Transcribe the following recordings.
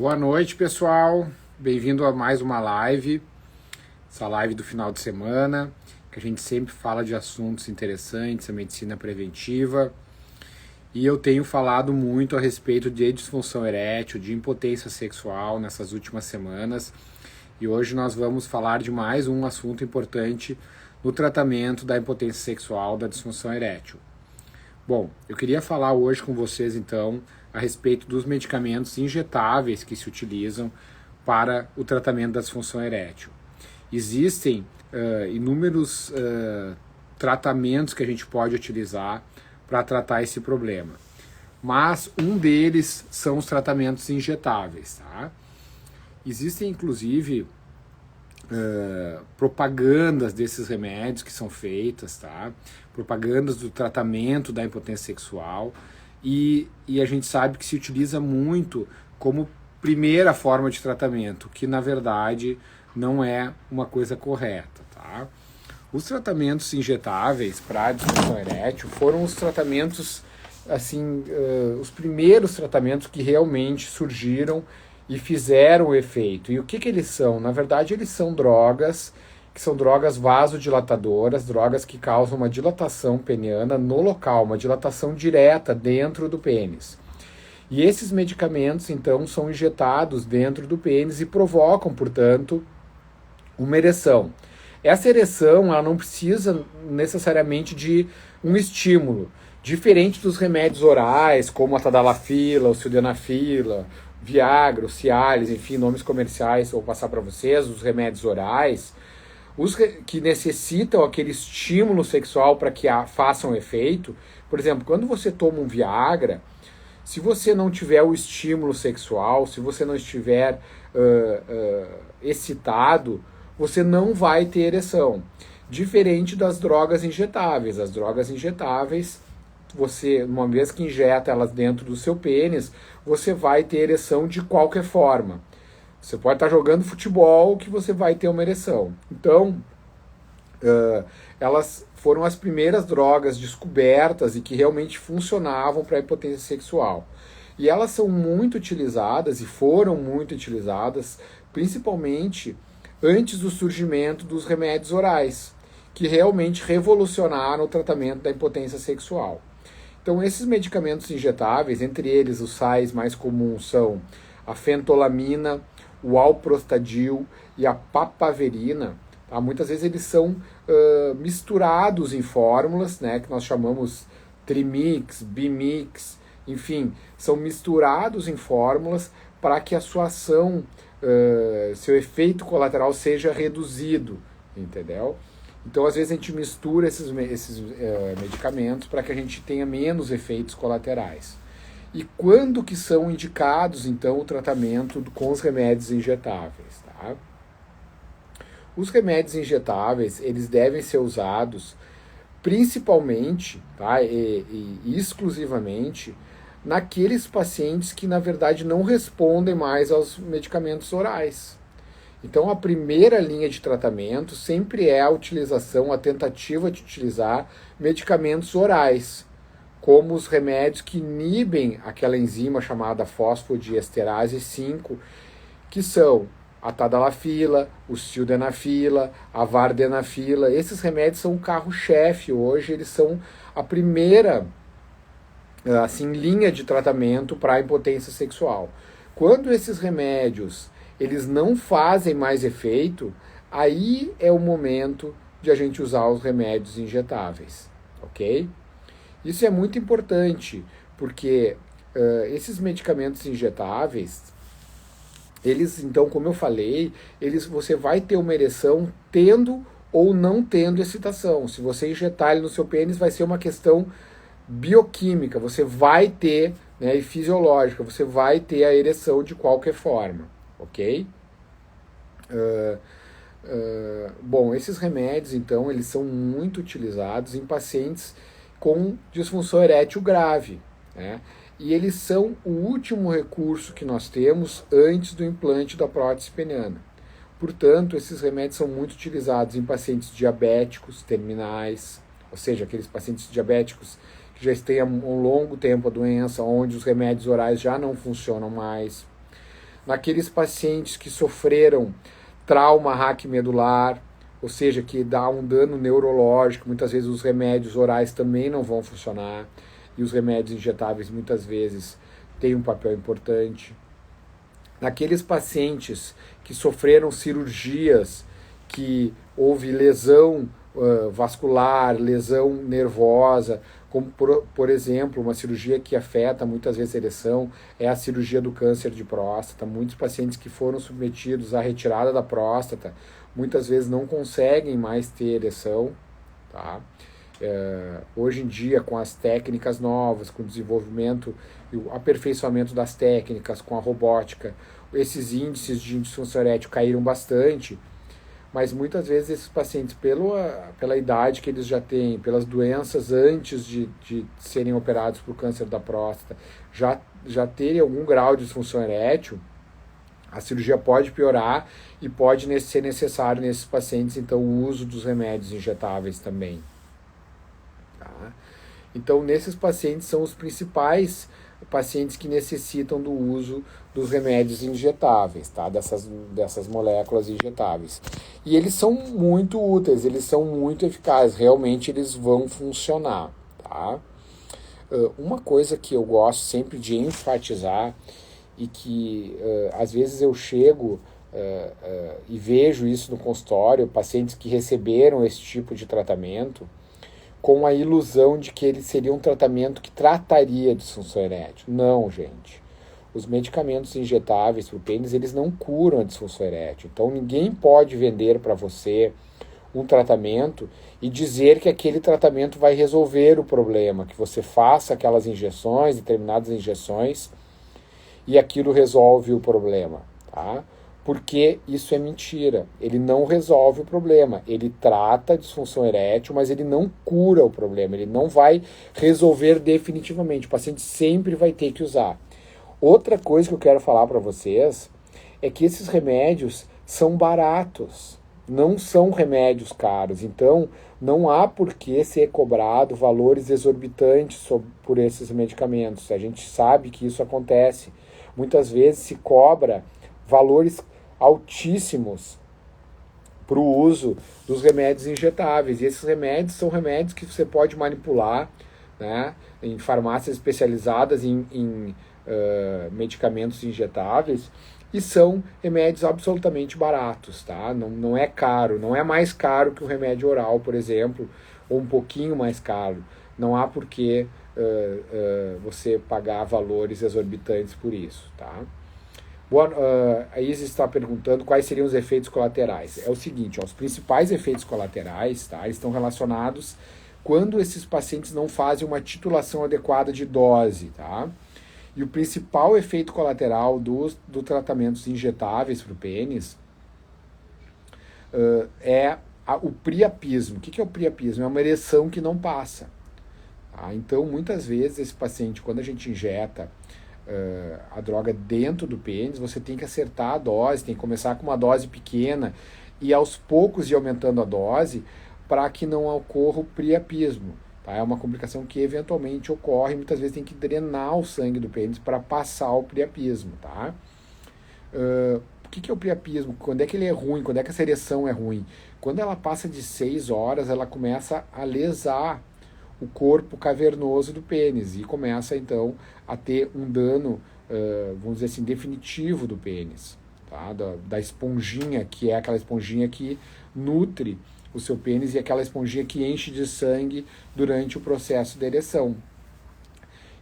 Boa noite, pessoal. Bem-vindo a mais uma live, essa live do final de semana, que a gente sempre fala de assuntos interessantes, a medicina preventiva. E eu tenho falado muito a respeito de disfunção erétil, de impotência sexual nessas últimas semanas. E hoje nós vamos falar de mais um assunto importante no tratamento da impotência sexual, da disfunção erétil. Bom, eu queria falar hoje com vocês, então, a respeito dos medicamentos injetáveis que se utilizam para o tratamento da disfunção erétil. Existem inúmeros tratamentos que a gente pode utilizar para tratar esse problema, mas um deles são os tratamentos injetáveis, tá? Existem, inclusive, propagandas desses remédios que são feitas, tá? Propagandas do tratamento da impotência sexual, e a gente sabe que se utiliza muito como primeira forma de tratamento, que na verdade não é uma coisa correta, tá? Os tratamentos injetáveis para a disfunção erétil foram os tratamentos, assim, os primeiros tratamentos que realmente surgiram e fizeram o efeito. E o que eles são? Na verdade, eles são drogas, que são drogas vasodilatadoras, drogas que causam uma dilatação peniana no local, uma dilatação direta dentro do pênis. E esses medicamentos, então, são injetados dentro do pênis e provocam, portanto, uma ereção. Essa ereção, ela não precisa necessariamente de um estímulo, diferente dos remédios orais, como a tadalafila, o sildenafila, Viagra, o Cialis, enfim, nomes comerciais, vou passar para vocês, os remédios orais, os que necessitam aquele estímulo sexual para que façam efeito. Por exemplo, quando você toma um Viagra, se você não tiver o estímulo sexual, se você não estiver excitado, você não vai ter ereção. Diferente das drogas injetáveis. As drogas injetáveis, você, uma vez que injeta elas dentro do seu pênis, você vai ter ereção de qualquer forma. Você pode estar jogando futebol que você vai ter uma ereção. Então, elas foram as primeiras drogas descobertas e que realmente funcionavam para a impotência sexual. E elas são muito utilizadas e foram muito utilizadas, principalmente antes do surgimento dos remédios orais, que realmente revolucionaram o tratamento da impotência sexual. Então, esses medicamentos injetáveis, entre eles os sais mais comuns são a fentolamina, o alprostadil e a papaverina. Tá? Muitas vezes eles são misturados em fórmulas, né, que nós chamamos trimix, bimix, enfim, são misturados em fórmulas para que a sua ação, seu efeito colateral seja reduzido, entendeu? Então, às vezes, a gente mistura esses medicamentos para que a gente tenha menos efeitos colaterais. E quando que são indicados, então, o tratamento com os remédios injetáveis? Tá? Os remédios injetáveis, eles devem ser usados principalmente, tá? e exclusivamente naqueles pacientes que, na verdade, não respondem mais aos medicamentos orais. Então, a primeira linha de tratamento sempre é a utilização, a tentativa de utilizar medicamentos orais, como os remédios que inibem aquela enzima chamada fosfodiesterase 5, que são a tadalafila, o sildenafila, a vardenafila. Esses remédios são o carro-chefe hoje, eles são a primeira assim, linha de tratamento para a impotência sexual. Quando esses remédios eles não fazem mais efeito, aí é o momento de a gente usar os remédios injetáveis, ok? Isso é muito importante, porque esses medicamentos injetáveis, eles, então, como eu falei, você vai ter uma ereção tendo ou não tendo excitação. Se você injetar ele no seu pênis, vai ser uma questão bioquímica, você vai ter, né, e fisiológica, você vai ter a ereção de qualquer forma. Ok? Bom, esses remédios, então, eles são muito utilizados em pacientes com disfunção erétil grave, né? E eles são o último recurso que nós temos antes do implante da prótese peniana. Portanto, esses remédios são muito utilizados em pacientes diabéticos terminais, ou seja, aqueles pacientes diabéticos que já têm há um longo tempo a doença, onde os remédios orais já não funcionam mais. naqueles pacientes que sofreram trauma raquimedular, ou seja, que dá um dano neurológico, muitas vezes os remédios orais também não vão funcionar, e os remédios injetáveis muitas vezes têm um papel importante. Naqueles pacientes que sofreram cirurgias, que houve lesão vascular, lesão nervosa, como por exemplo, uma cirurgia que afeta muitas vezes a ereção, é a cirurgia do câncer de próstata. Muitos pacientes que foram submetidos à retirada da próstata, muitas vezes não conseguem mais ter ereção, tá? Hoje em dia, com as técnicas novas, com o desenvolvimento e o aperfeiçoamento das técnicas, com a robótica, esses índices de disfunção erétil caíram bastante, mas muitas vezes esses pacientes, pela idade que eles já têm, pelas doenças antes de serem operados por câncer da próstata, já terem algum grau de disfunção erétil, a cirurgia pode piorar e pode ser necessário nesses pacientes, então, o uso dos remédios injetáveis também. Tá? Então, nesses pacientes são os principais pacientes que necessitam do uso dos remédios injetáveis, tá? Dessas moléculas injetáveis. E eles são muito úteis, eles são muito eficazes, realmente eles vão funcionar, tá? Uma coisa que eu gosto sempre de enfatizar e que às vezes eu chego e vejo isso no consultório, pacientes que receberam esse tipo de tratamento, com a ilusão de que ele seria um tratamento que trataria a disfunção erétil. Não, gente. Os medicamentos injetáveis para o pênis, eles não curam a disfunção erétil. Então, ninguém pode vender para você um tratamento e dizer que aquele tratamento vai resolver o problema, que você faça aquelas injeções, determinadas injeções, e aquilo resolve o problema, tá? Porque isso é mentira. Ele não resolve o problema. Ele trata a disfunção erétil, mas ele não cura o problema. Ele não vai resolver definitivamente. O paciente sempre vai ter que usar. Outra coisa que eu quero falar para vocês é que esses remédios são baratos. Não são remédios caros. Então, não há por que ser cobrado valores exorbitantes por esses medicamentos. A gente sabe que isso acontece. Muitas vezes se cobra valores altíssimos para o uso dos remédios injetáveis. E esses remédios são remédios que você pode manipular, né, em farmácias especializadas em medicamentos injetáveis, e são remédios absolutamente baratos, tá? Não é caro, não é mais caro que um remédio oral, por exemplo, ou um pouquinho mais caro. Não há por que você pagar valores exorbitantes por isso, tá? A Isis está perguntando quais seriam os efeitos colaterais. É o seguinte, os principais efeitos colaterais, tá, eles estão relacionados quando esses pacientes não fazem uma titulação adequada de dose, tá? E o principal efeito colateral do tratamentos injetáveis para o pênis é o priapismo. O que é o priapismo? É uma ereção que não passa. Tá? Então, muitas vezes, esse paciente, quando a gente injeta a droga dentro do pênis, você tem que acertar a dose, tem que começar com uma dose pequena e aos poucos ir aumentando a dose para que não ocorra o priapismo. Tá? É uma complicação que eventualmente ocorre, muitas vezes tem que drenar o sangue do pênis para passar o priapismo. Tá? O que é o priapismo? Quando é que ele é ruim? Quando é que essa ereção é ruim? Quando ela passa de 6 horas, ela começa a lesar o corpo cavernoso do pênis e começa então a ter um dano, vamos dizer assim, definitivo do pênis, tá? Da esponjinha, que é aquela esponjinha que nutre o seu pênis e aquela esponjinha que enche de sangue durante o processo da ereção.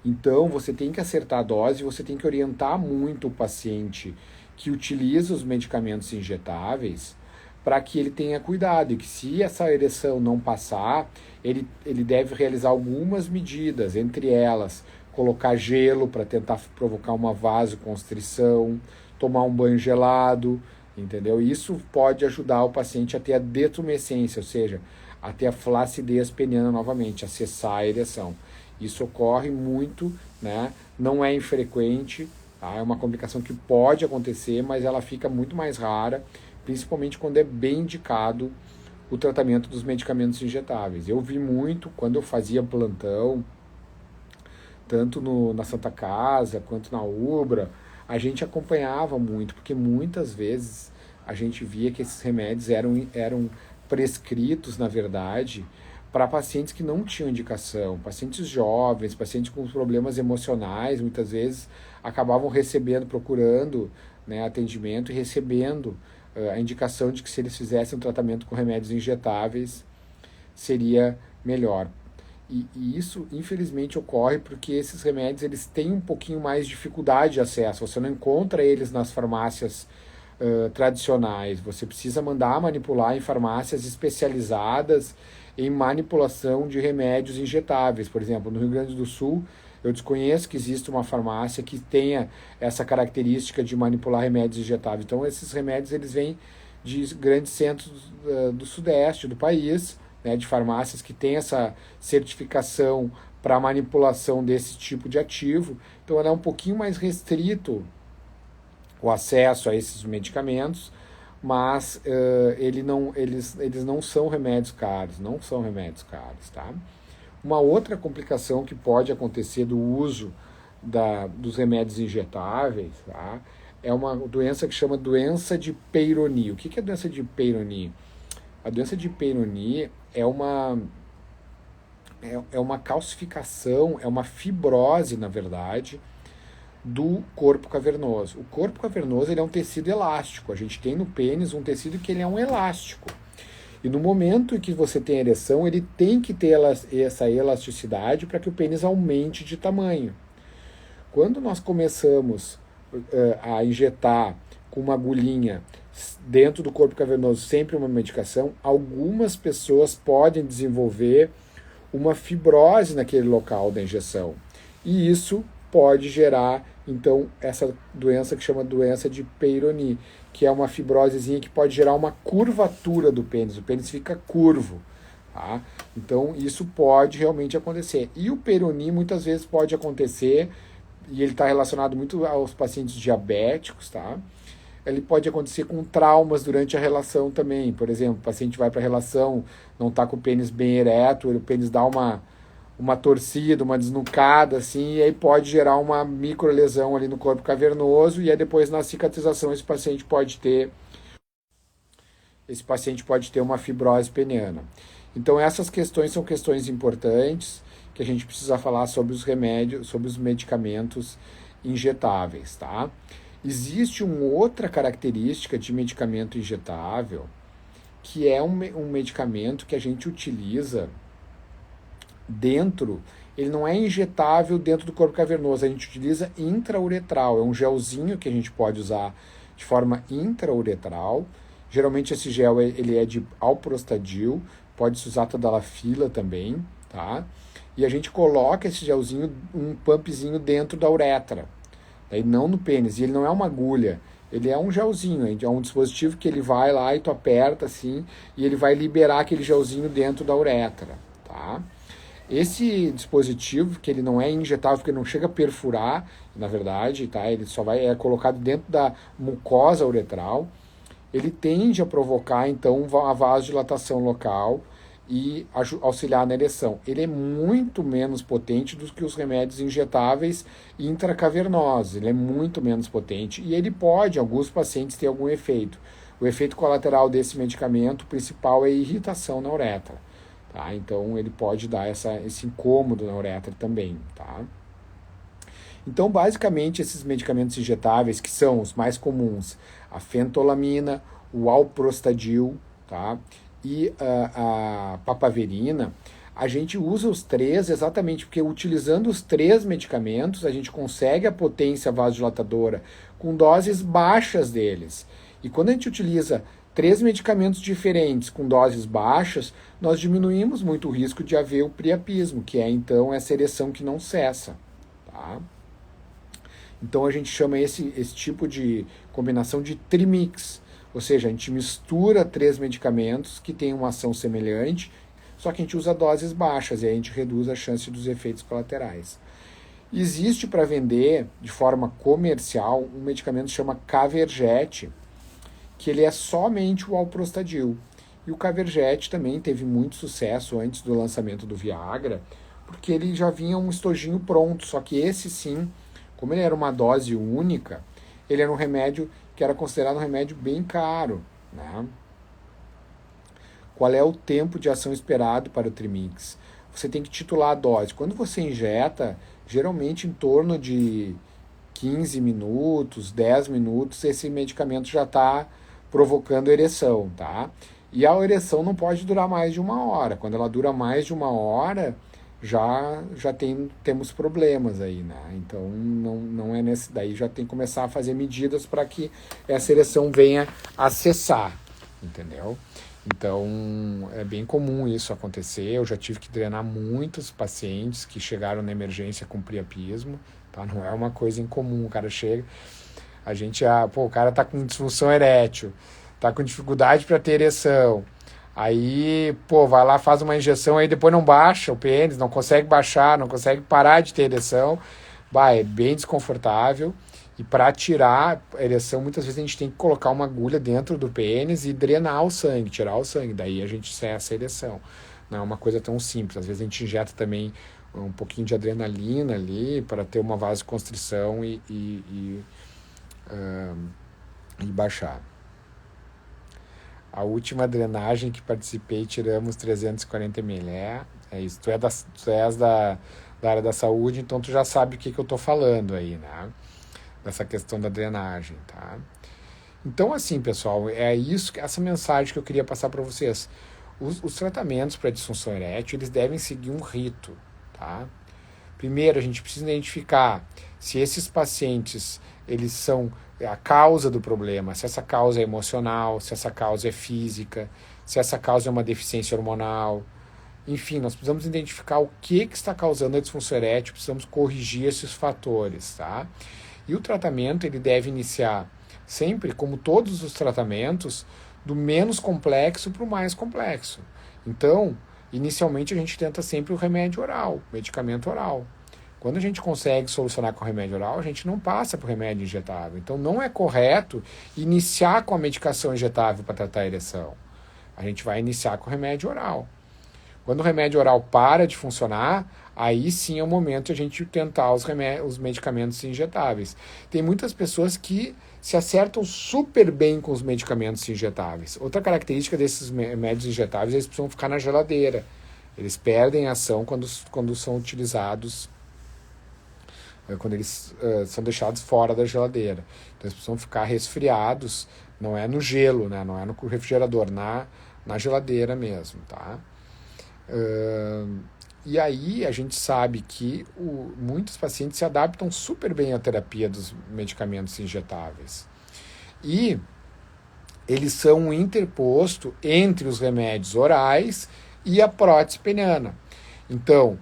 Então você tem que acertar a dose, você tem que orientar muito o paciente que utiliza os medicamentos injetáveis para que ele tenha cuidado e que se essa ereção não passar, ele deve realizar algumas medidas, entre elas colocar gelo para tentar provocar uma vasoconstrição, tomar um banho gelado, entendeu? Isso pode ajudar o paciente a ter a detumescência, ou seja, a ter a flacidez peniana novamente, a cessar a ereção. Isso ocorre muito, né? Não é infrequente, tá? É uma complicação que pode acontecer, mas ela fica muito mais rara, principalmente quando é bem indicado o tratamento dos medicamentos injetáveis. Eu vi muito quando eu fazia plantão, tanto na Santa Casa quanto na Ubra, a gente acompanhava muito, porque muitas vezes a gente via que esses remédios eram prescritos, na verdade, para pacientes que não tinham indicação, pacientes jovens, pacientes com problemas emocionais, muitas vezes acabavam recebendo, procurando, né, atendimento e recebendo a indicação de que se eles fizessem um tratamento com remédios injetáveis, seria melhor. E isso, infelizmente, ocorre porque esses remédios eles têm um pouquinho mais de dificuldade de acesso. Você não encontra eles nas farmácias tradicionais. Você precisa mandar manipular em farmácias especializadas em manipulação de remédios injetáveis. Por exemplo, no Rio Grande do Sul, eu desconheço que existe uma farmácia que tenha essa característica de manipular remédios injetáveis. Então, esses remédios eles vêm de grandes centros do sudeste do país, né, de farmácias que têm essa certificação para manipulação desse tipo de ativo. Então, ela é um pouquinho mais restrito o acesso a esses medicamentos, mas eles não são remédios caros, tá? Uma outra complicação que pode acontecer do uso dos remédios injetáveis, tá? É uma doença que chama doença de Peyronie. O que é a doença de Peyronie? A doença de Peyronie é uma calcificação, é uma fibrose, na verdade, do corpo cavernoso. O corpo cavernoso ele é um tecido elástico. A gente tem no pênis um tecido que ele é um elástico. E no momento em que você tem ereção, ele tem que ter essa elasticidade para que o pênis aumente de tamanho. Quando nós começamos a injetar com uma agulhinha dentro do corpo cavernoso, sempre uma medicação, algumas pessoas podem desenvolver uma fibrose naquele local da injeção. E isso pode gerar, então, essa doença que chama doença de Peyronie, que é uma fibrosezinha que pode gerar uma curvatura do pênis. O pênis fica curvo, tá? Então, isso pode realmente acontecer. E o Peyronie muitas vezes pode acontecer, e ele está relacionado muito aos pacientes diabéticos, tá? Ele pode acontecer com traumas durante a relação também. Por exemplo, o paciente vai para a relação, não está com o pênis bem ereto, o pênis dá uma torcida, uma desnucada, assim, e aí pode gerar uma microlesão ali no corpo cavernoso, e aí depois na cicatrização esse paciente pode ter uma fibrose peniana. Então essas questões são questões importantes que a gente precisa falar sobre os remédios, sobre os medicamentos injetáveis, tá? Existe uma outra característica de medicamento injetável, que é um medicamento que a gente utiliza dentro, ele não é injetável dentro do corpo cavernoso, a gente utiliza intrauretral, é um gelzinho que a gente pode usar de forma intrauretral. Geralmente esse gel ele é de alprostadil, pode-se usar tadalafila também, tá? E a gente coloca esse gelzinho, um pumpzinho dentro da uretra, daí não no pênis, e ele não é uma agulha, ele é um gelzinho, é um dispositivo que ele vai lá e tu aperta assim, e ele vai liberar aquele gelzinho dentro da uretra, tá? Esse dispositivo, que ele não é injetável, porque não chega a perfurar, na verdade, tá? Ele só é colocado dentro da mucosa uretral, ele tende a provocar, então, a vasodilatação local e auxiliar na ereção. Ele é muito menos potente do que os remédios injetáveis intracavernosos, ele é muito menos potente e ele pode, em alguns pacientes, ter algum efeito. O efeito colateral desse medicamento principal é a irritação na uretra. Tá? Então ele pode dar esse incômodo na uretra também. Tá? Então, basicamente, esses medicamentos injetáveis, que são os mais comuns, a fentolamina, o alprostadil, tá? E a papaverina, a gente usa os três exatamente porque utilizando os três medicamentos, a gente consegue a potência vasodilatadora com doses baixas deles. E quando a gente utiliza três medicamentos diferentes com doses baixas, nós diminuímos muito o risco de haver o priapismo, que é então essa ereção que não cessa. Tá? Então a gente chama esse tipo de combinação de trimix, ou seja, a gente mistura três medicamentos que têm uma ação semelhante, só que a gente usa doses baixas e aí a gente reduz a chance dos efeitos colaterais. Existe para vender de forma comercial um medicamento que chama Caverjet, que ele é somente o alprostadil. E o Caverjet também teve muito sucesso antes do lançamento do Viagra, porque ele já vinha um estojinho pronto, só que esse sim, como ele era uma dose única, ele era um remédio que era considerado um remédio bem caro, né? Qual é o tempo de ação esperado para o Trimix? Você tem que titular a dose. Quando você injeta, geralmente em torno de 15 minutos, 10 minutos, esse medicamento já está provocando ereção, tá? E a ereção não pode durar mais de 1 hora. Quando ela dura mais de 1 hora, já temos problemas aí, né? Então não é nesse. Daí já tem que começar a fazer medidas para que essa ereção venha a cessar, entendeu? Então é bem comum isso acontecer. Eu já tive que drenar muitos pacientes que chegaram na emergência com priapismo, tá? Não é uma coisa incomum. O cara chega, a gente, o cara tá com disfunção erétil, tá com dificuldade para ter ereção. Aí, vai lá, faz uma injeção, aí depois não baixa o pênis, não consegue baixar, não consegue parar de ter ereção. É bem desconfortável. E para tirar a ereção, muitas vezes a gente tem que colocar uma agulha dentro do pênis e drenar o sangue, tirar o sangue. Daí a gente cessa a ereção. Não é uma coisa tão simples. Às vezes a gente injeta também um pouquinho de adrenalina ali para ter uma vasoconstrição e baixar. A última drenagem que participei, tiramos 340 ml. É isso. Tu és da área da saúde, então tu já sabe o que eu tô falando aí, né? Dessa questão da drenagem, tá? Então, assim, pessoal, é isso, essa mensagem que eu queria passar para vocês. Os tratamentos para disfunção erétil, eles devem seguir um rito, tá? Primeiro, a gente precisa identificar se esses pacientes, eles são a causa do problema, se essa causa é emocional, se essa causa é física, se essa causa é uma deficiência hormonal. Enfim, nós precisamos identificar o que está causando a disfunção erétil, precisamos corrigir esses fatores, tá? E o tratamento, ele deve iniciar sempre, como todos os tratamentos, do menos complexo para o mais complexo. Então, inicialmente a gente tenta sempre o remédio oral, medicamento oral. Quando a gente consegue solucionar com o remédio oral, a gente não passa para o remédio injetável. Então, não é correto iniciar com a medicação injetável para tratar a ereção. A gente vai iniciar com o remédio oral. Quando o remédio oral para de funcionar, aí sim é o momento de a gente tentar os medicamentos injetáveis. Tem muitas pessoas que se acertam super bem com os medicamentos injetáveis. Outra característica desses remédios injetáveis, eles precisam ficar na geladeira. Eles perdem ação quando são utilizados, quando eles são deixados fora da geladeira. Então eles precisam ficar resfriados, não é no gelo, né? Não é no refrigerador, na geladeira mesmo, tá? E aí a gente sabe que muitos pacientes se adaptam super bem à terapia dos medicamentos injetáveis. E eles são um interposto entre os remédios orais e a prótese peniana. Então,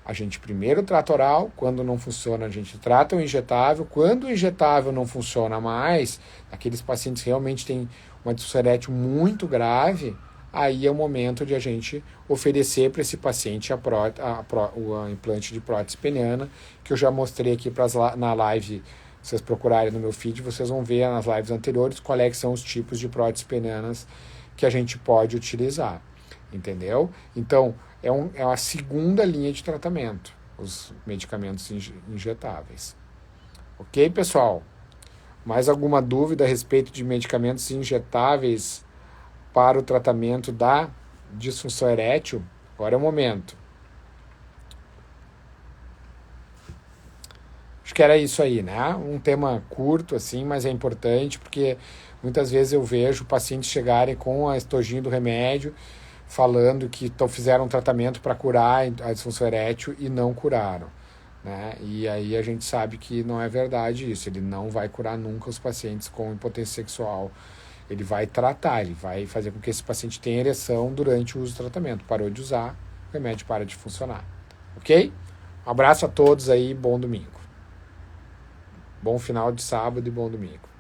a gente primeiro trata oral, quando não funciona a gente trata o injetável, quando o injetável não funciona mais, aqueles pacientes realmente têm uma disfunção erétil muito grave, aí é o momento de a gente oferecer para esse paciente o implante de prótese peniana, que eu já mostrei aqui na live. Se vocês procurarem no meu feed, vocês vão ver nas lives anteriores quais são os tipos de próteses penianas que a gente pode utilizar, entendeu? Então, é a segunda linha de tratamento, os medicamentos injetáveis. Ok, pessoal? Mais alguma dúvida a respeito de medicamentos injetáveis para o tratamento da disfunção erétil? Agora é o momento. Acho que era isso aí, né? Um tema curto, assim, mas é importante, porque muitas vezes eu vejo pacientes chegarem com a estojinha do remédio, falando que fizeram um tratamento para curar a disfunção erétil e não curaram, né? E aí a gente sabe que não é verdade isso. Ele não vai curar nunca os pacientes com impotência sexual. Ele vai tratar, ele vai fazer com que esse paciente tenha ereção durante o uso do tratamento. Parou de usar, o remédio para de funcionar. Ok? Um abraço a todos aí, bom domingo. Bom final de sábado e bom domingo.